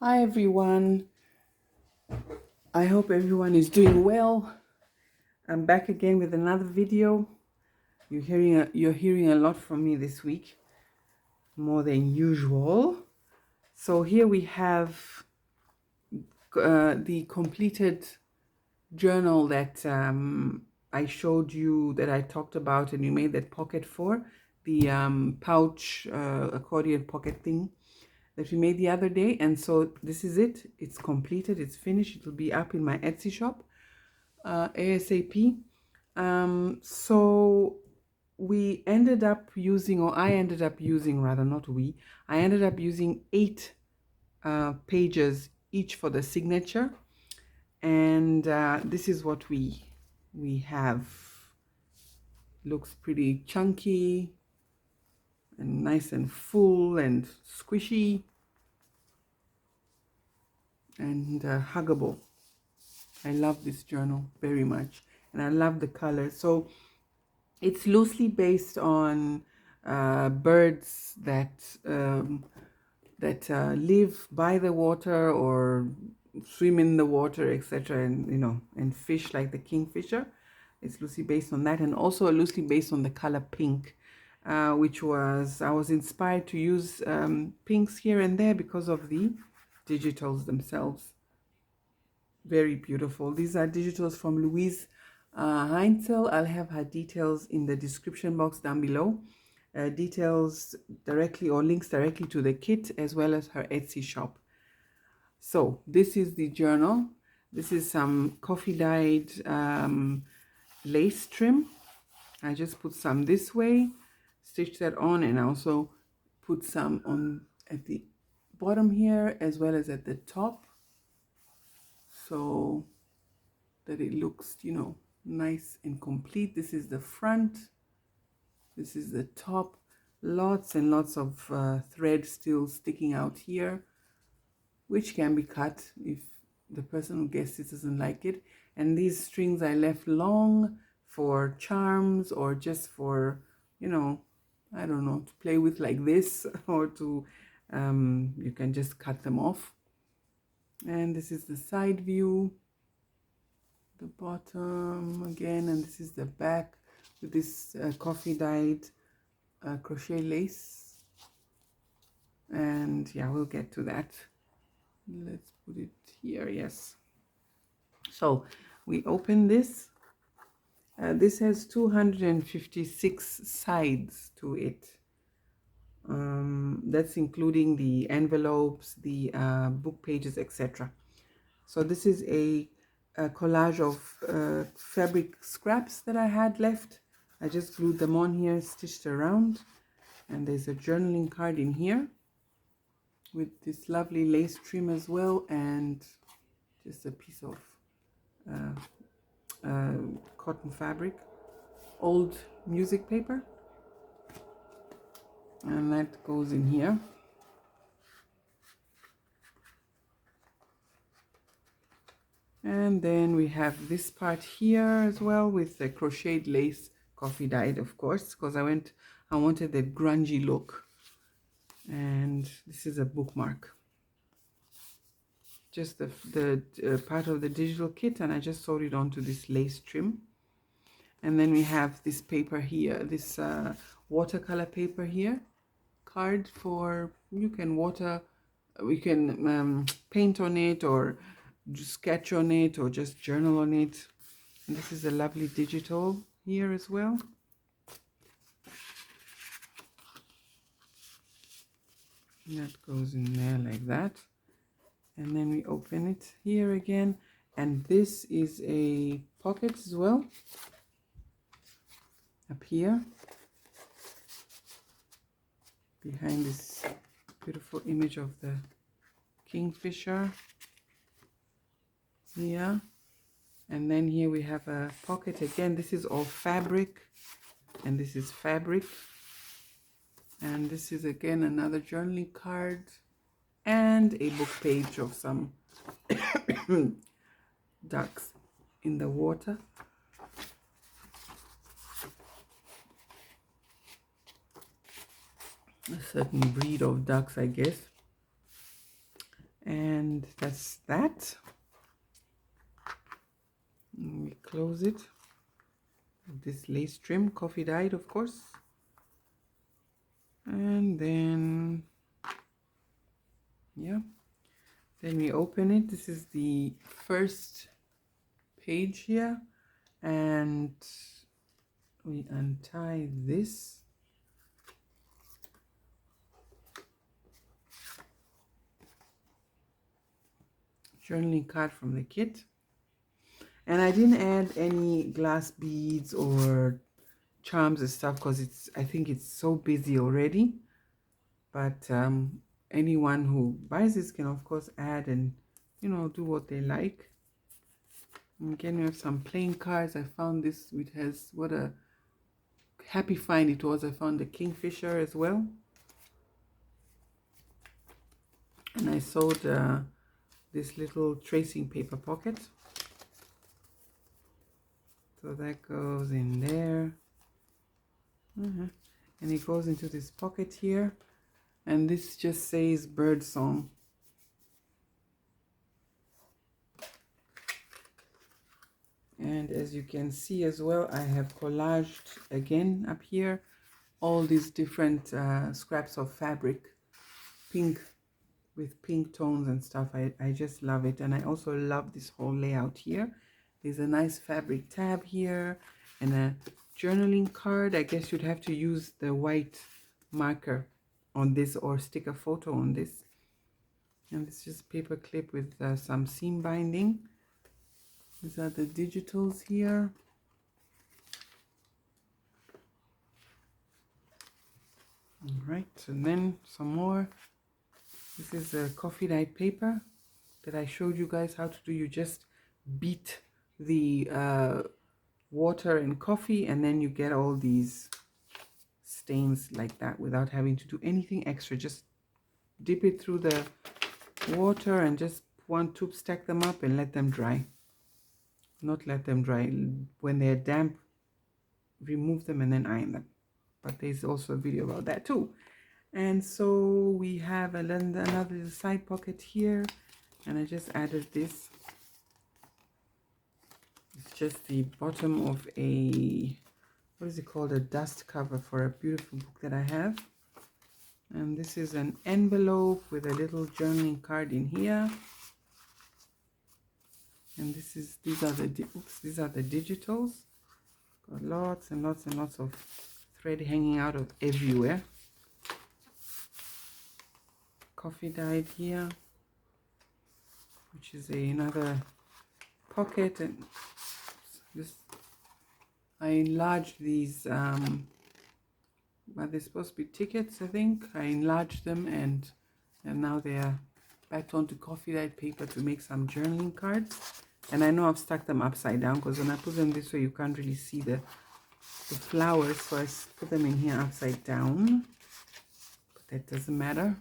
Hi everyone. I hope everyone is doing well. I'm back again with another video. You're hearing a lot from me this week, more than usual. So here we have the completed journal that I showed you, that I talked about, and you made that pocket for the pouch accordion pocket thing that we made the other day. And so this is it. It's completed. It's finished. It will be up in my Etsy shop ASAP. So we ended up using, or I ended up using, rather, not we, I ended up using 8 pages each for the signature. And this is what we have. Looks pretty chunky and nice and full and squishy and huggable. I love this journal very much, and I love the color. So it's loosely based on birds that live by the water or swim in the water, etc., and fish like the kingfisher. It's loosely based on that, and also loosely based on the color pink, which was, I was inspired to use pinks here and there because of the digitals themselves. Very beautiful. These are digitals from Luise Heinzl. I'll have her details in the description box down below. Details directly, or links directly to the kit, as well as her Etsy shop. So this is the journal. This is some coffee dyed lace trim. I just put some this way, stitch that on, and I also put some on at the bottom here as well as at the top, so that it looks, nice and complete. This is the front. This is the top. Lots and lots of thread still sticking out here, which can be cut if the person who gets it doesn't like it. And these strings I left long for charms, or just for, I don't know, to play with like this, or to, you can just cut them off. And this is the side view, the bottom again, and this is the back with this coffee dyed crochet lace. And yeah, we'll get to that. Let's put it here. Yes. So we open this. This has 256 sides to it. That's including the envelopes, the book pages, etc. So this is a collage of fabric scraps that I had left. I just glued them on here, stitched around, and there's a journaling card in here with this lovely lace trim as well, and just a piece of cotton fabric, old music paper, and that goes in here. And then we have this part here as well with the crocheted lace, coffee dyed, of course, because I wanted that grungy look. And this is a bookmark, just the part of the digital kit, and I just sewed it onto this lace trim. And then we have this paper here, this watercolor paper here, card for, you can paint on it, or just sketch on it, or just journal on it. And this is a lovely digital here as well. That goes in there like that. And then we open it here again, and this is a pocket as well, up here behind this beautiful image of the kingfisher here. And then here we have a pocket again. This is all fabric, and this is fabric, and this is again another journaling card and a book page of some ducks in the water. A certain breed of ducks, I guess. And that's that. And we close it. This lace trim, coffee dyed, of course. And then, yeah, then we open it. This is the first page here, and we untie this. Journaling card from the kit. And I didn't add any glass beads or charms and stuff because I think it's so busy already. But anyone who buys this can of course add and, you know, do what they like. And again, we have some plain cards. I found this, which has, what a happy find it was. I found the kingfisher as well. And I sewed this little tracing paper pocket. So that goes in there. And it goes into this pocket here. And this just says bird song. And as you can see as well, I have collaged again up here all these different scraps of fabric, pink, with pink tones and stuff. I just love it. And I also love this whole layout here. There's a nice fabric tab here and a journaling card. I guess you'd have to use the white marker on this or stick a photo on this. And it's just paper clip with some seam binding. These are the digitals here. All right, and then some more. This is a coffee dyed paper that I showed you guys how to do. You just beat the water and coffee, and then you get all these stains like that without having to do anything extra. Just dip it through the water and just stack them up and let them dry. Not let them dry. When they're damp, remove them and then iron them. But there's also a video about that too. And so we have another side pocket here, and I just added this. It's just the bottom of a, what is it called, a dust cover for a beautiful book that I have. And this is an envelope with a little journaling card in here. And these are the digitals. Got lots and lots and lots of thread hanging out of everywhere. Coffee dyed here, which is another pocket, and this I enlarged these. But they're supposed to be tickets, I think. I enlarged them, and now they are backed onto coffee dyed paper to make some journaling cards. And I know I've stuck them upside down because when I put them this way, you can't really see the flowers. So I put them in here upside down. But that doesn't matter.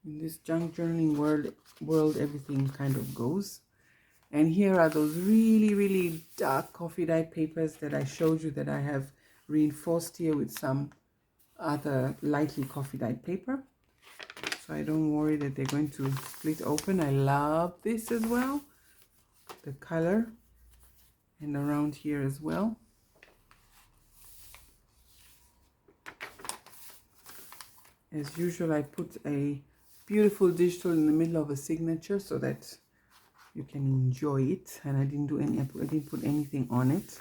In this junk journaling world, everything kind of goes. And here are those really, really dark coffee dyed papers that I showed you that I have reinforced here with some other lightly coffee dyed paper. So I don't worry that they're going to split open. I love this as well. The color, and around here as well. As usual, I put a beautiful digital in the middle of a signature so that you can enjoy it. And I didn't put anything on it.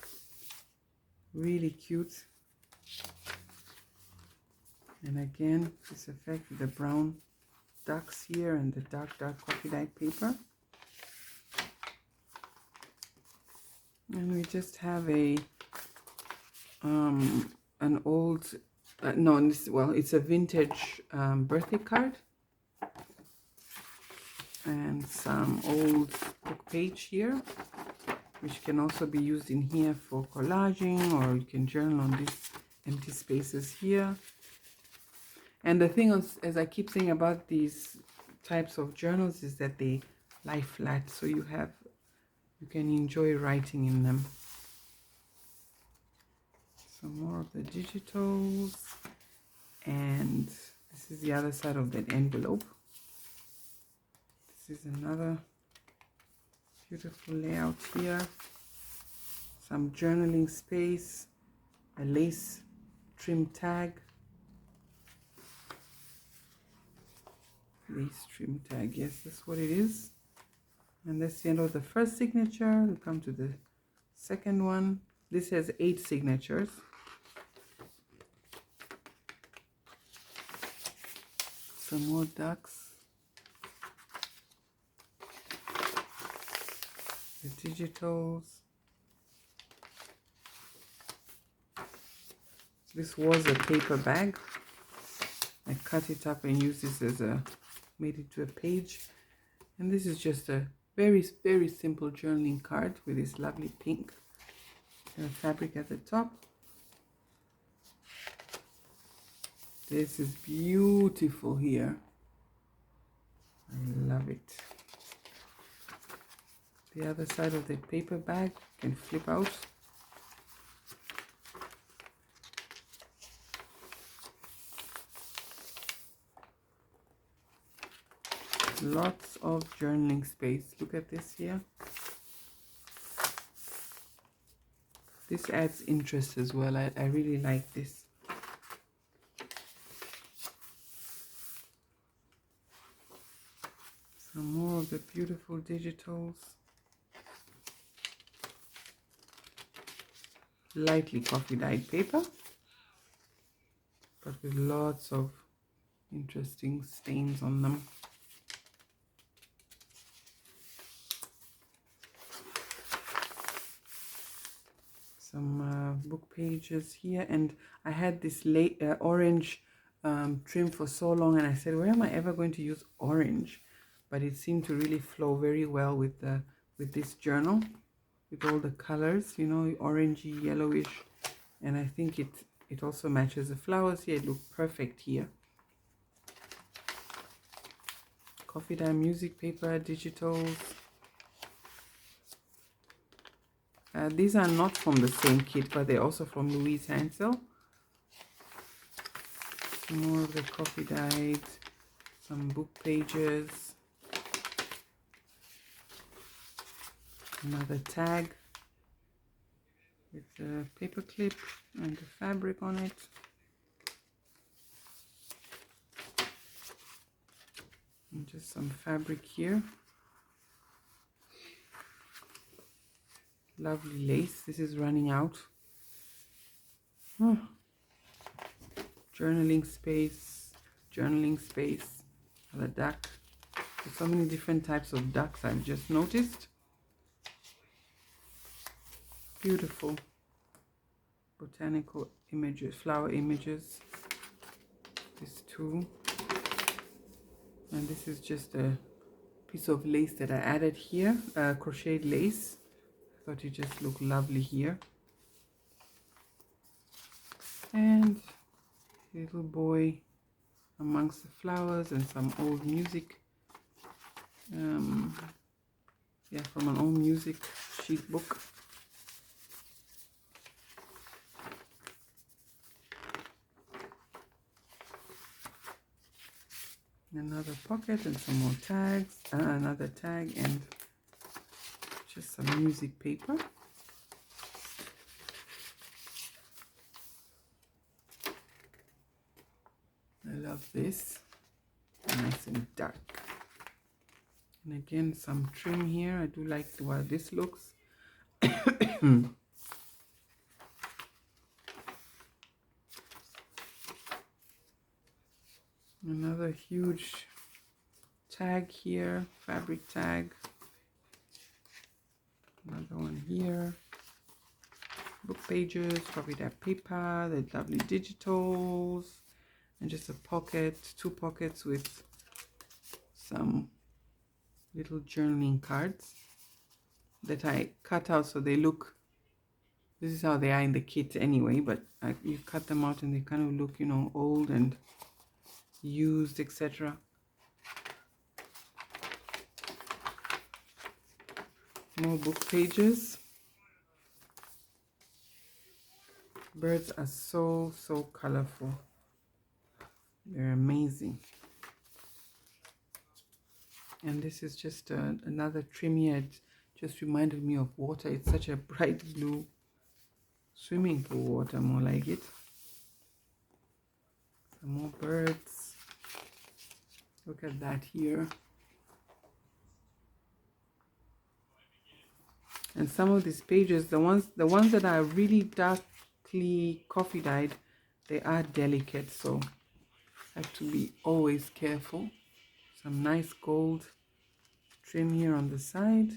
Really cute. And again, this effect with the brown ducks here and the dark coffee dyed paper. And we just have an old, it's a vintage birthday card. And some old book page here, which can also be used in here for collaging, or you can journal on these empty spaces here. And the thing, as I keep saying about these types of journals, is that they lie flat, so you can enjoy writing in them. Some more of the digitals, and this is the other side of that envelope. This is another beautiful layout here. Some journaling space, a lace trim tag. Lace trim tag, yes, that's what it is. And that's the end of the first signature. We come to the second one. This has 8 signatures. Some more ducks. The digitals. This was a paper bag. I cut it up and used this as made it to a page. And this is just a very, very simple journaling card with this lovely pink fabric at the top. This is beautiful here. I love it. The other side of the paper bag can flip out. Lots of journaling space. Look at this here. This adds interest as well. I really like this. Some more of the beautiful digitals. Lightly coffee dyed paper, but with lots of interesting stains on them. Some book pages here, and I had this orange trim for so long, and I said, where am I ever going to use orange? But it seemed to really flow very well with this journal, with all the colors, you know, orangey, yellowish, and I think it also matches the flowers here. It looked perfect here. Coffee dye music paper, digitals. These are not from the same kit, but they're also from Luise Heinzl. More of the coffee dyed, some book pages. Another tag with a paper clip and the fabric on it. And just some fabric here. Lovely lace. This is running out. Oh. Journaling space. Another duck. There's so many different types of ducks I've just noticed. Beautiful botanical images, flower images. This too. And this is just a piece of lace that I added here, crocheted lace. Thought it just looked lovely here. And little boy amongst the flowers and some old music. Yeah, from an old music sheet book. Another pocket and some more tags, another tag, and just some music paper. I love this, nice and dark. And again, some trim here. I do like the way this looks. Another huge tag here, fabric tag. Another one here. Book pages, probably that paper, the lovely digitals, and just a pocket, 2 pockets with some little journaling cards that I cut out so they look, this is how they are in the kit anyway, but you cut them out and they kind of look, you know, old and used, etc. More book pages. Birds are so colorful. They're amazing. And this is just another trim here. It just reminded me of water. It's such a bright blue swimming pool water, more like it. Some more birds. Look at that here. And some of these pages, the ones that are really darkly coffee dyed, they are delicate, so I have to be always careful. Some nice gold trim here on the side.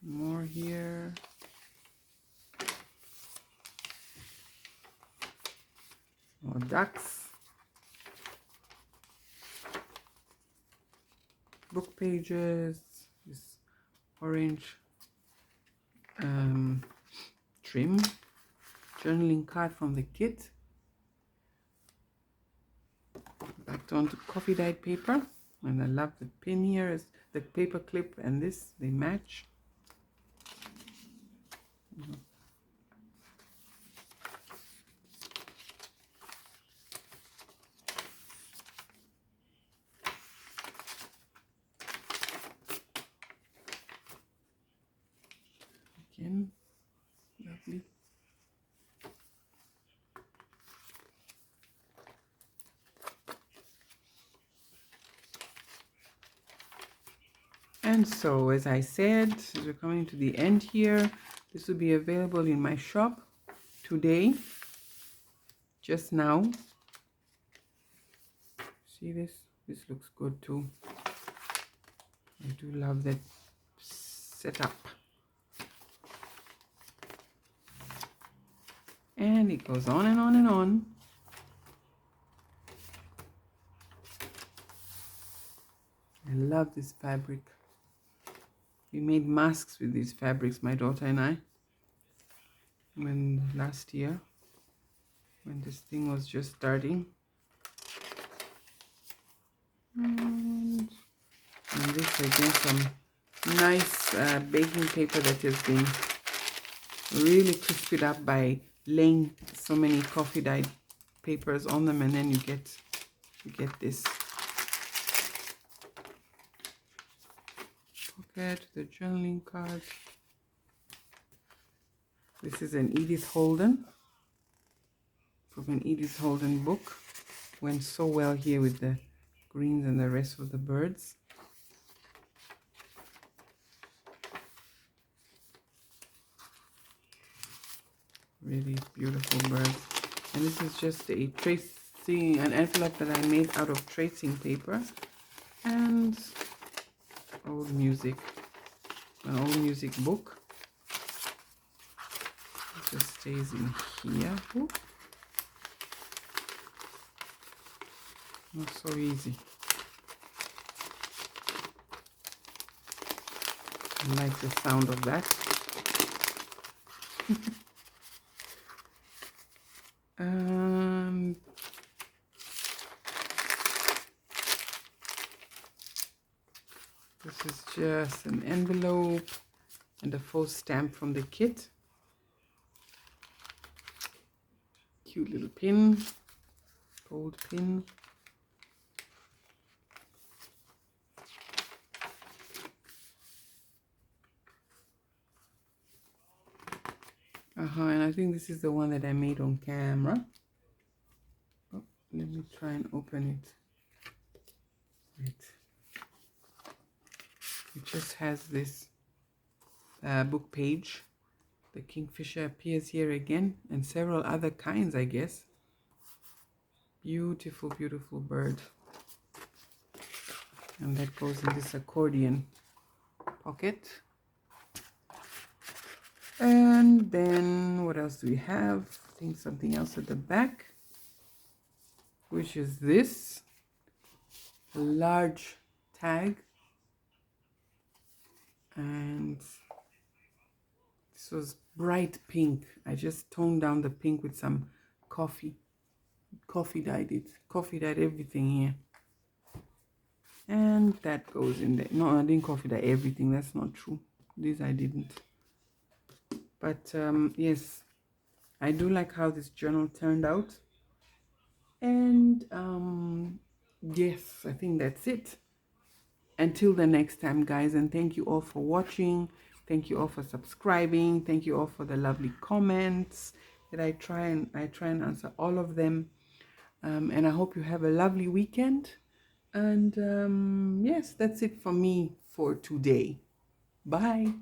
More here. More ducks. Book pages. This orange trim. Journaling card from the kit. Back onto coffee dyed paper. And I love the pin here. Is the paper clip and this, they match. Again, lovely. And so, as I said, as we're coming to the end here, this will be available in my shop today, just now. See this? This looks good too. I do love that setup. And it goes on and on and on. I love this fabric. We made masks with these fabrics, my daughter and I, when last year, when this thing was just starting. And this again, some nice baking paper that has been really crisped up by laying so many coffee dyed papers on them, and then you get this pocket, the journaling card. This is an Edith Holden, from an Edith Holden book. Went so well here with the greens and the rest of the birds. Really beautiful birds. And this is just a tracing, an envelope that I made out of tracing paper. And old music, an old music book. It just stays in here. Ooh. Not so easy. I like the sound of that. This is just an envelope and a faux stamp from the kit. Cute little pin, gold pin. And I think this is the one that I made on camera. Oh, let me try and open it. Wait. It just has this book page. The kingfisher appears here again, and several other kinds, I guess. Beautiful, beautiful bird. And that goes in this accordion pocket. And then what else do we have? I think something else at the back, which is this large tag. And this was bright pink. I just toned down the pink with some coffee dyed it. Coffee dyed everything here. And that goes in there. No, I didn't coffee dye everything. That's not true. This I didn't. But yes, I do like how this journal turned out. And yes, I think that's it. Until the next time, guys, and thank you all for watching. Thank you all for subscribing. Thank you all for the lovely comments that I try and answer all of them. And I hope you have a lovely weekend. And yes, that's it for me for today. Bye.